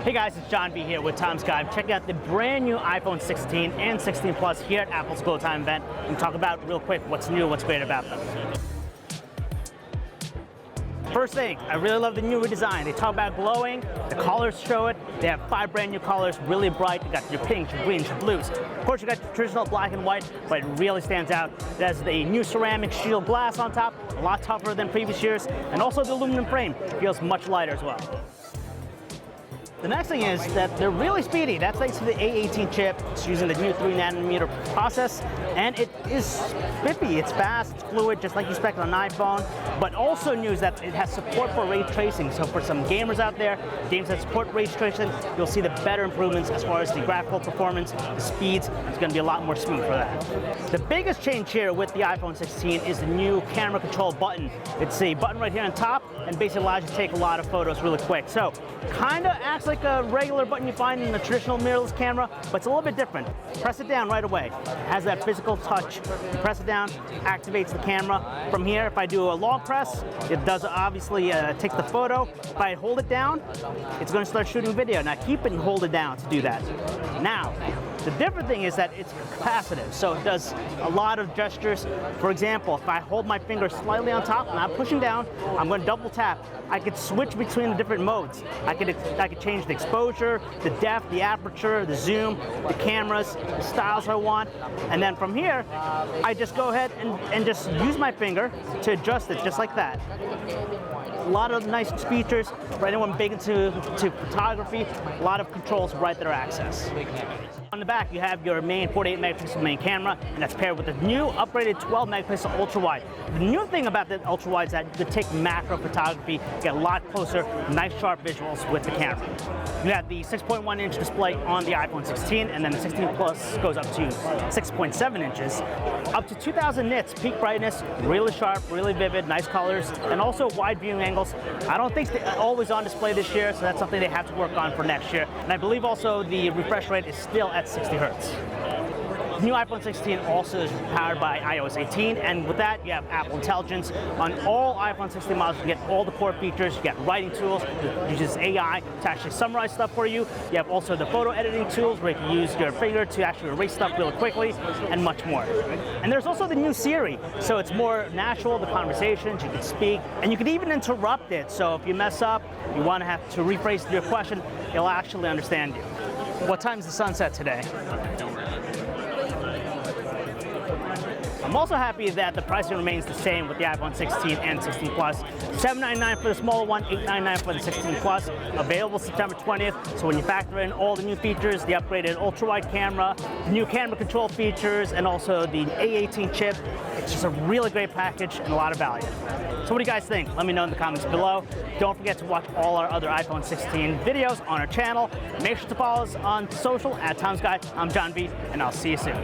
Hey guys, it's John B here with Tom's Guide. Check out the brand new iPhone 16 and 16 Plus here at Apple's Glowtime event and talk about real quick what's new, what's great about them. First thing, I really love the new redesign. They talk about glowing, the colors show it. They have 5 brand new colors, really bright. You got your pinks, your greens, your blues. Of course, you got your traditional black and white, but it really stands out. It has the new ceramic shield glass on top, a lot tougher than previous years, and also the aluminum frame feels much lighter as well. The next thing is that they're really speedy. That's thanks to the A18 chip. It's using the new 3nm process, and it is spiffy. It's fast, it's fluid, just like you expect on an iPhone. But also news that it has support for ray tracing. So for some gamers out there, games that support ray tracing, you'll see the better improvements as far as the graphical performance, the speeds. It's going to be a lot more smooth for that. The biggest change here with the iPhone 16 is the new camera control button. It's a button right here on top, and basically allows you to take a lot of photos really quick. So kind of acts like a regular button you find in a traditional mirrorless camera, but it's a little bit different. Press it down right away. It has that physical touch. You press it down, activates the camera. From here, if I do a long press, it does obviously take the photo. If I hold it down, it's going to start shooting video. Now keep it and hold it down to do that. Now, the different thing is that it's capacitive, so it does a lot of gestures. For example, if I hold my finger slightly on top and I'm pushing down, I'm going to double tap. I could switch between the different modes. I could change the exposure, the depth, the aperture, the zoom, the cameras, the styles I want. And then from here, I just go ahead and just use my finger to adjust it just like that. A lot of nice features for anyone big into photography. A lot of controls right there access. On the back, you have your main 48 megapixel main camera, and that's paired with the new upgraded 12 megapixel ultra wide. The new thing about the ultra wide is that you can take macro photography, get a lot closer, nice sharp visuals with the camera. You have the 6.1 inch display on the iPhone 16, and then the 16 Plus goes up to 6.7 inches. Up to 2000 nits, peak brightness, really sharp, really vivid, nice colors, and also wide viewing angles. I don't think they're always on display this year, so that's something they have to work on for next year. And I believe also the refresh rate is still at 60 hertz. The new iPhone 16 also is powered by iOS 18, and with that you have Apple Intelligence. On all iPhone 16 models you get all the core features. You get writing tools, it uses AI to actually summarize stuff for you. You have also the photo editing tools where you can use your finger to actually erase stuff really quickly, and much more. And there's also the new Siri, so it's more natural, the conversations, you can speak, and you can even interrupt it. So if you mess up, you want to have to rephrase your question, it'll actually understand you. What time is the sunset today? I'm also happy that the pricing remains the same with the iPhone 16 and 16 Plus. $799 for the smaller one, $899 for the 16 Plus. Available September 20th. So when you factor in all the new features, the upgraded ultra-wide camera, the new camera control features, and also the A18 chip, it's just a really great package and a lot of value. So what do you guys think? Let me know in the comments below. Don't forget to watch all our other iPhone 16 videos on our channel. Make sure to follow us on social at Tom's Guide. I'm John B, and I'll see you soon.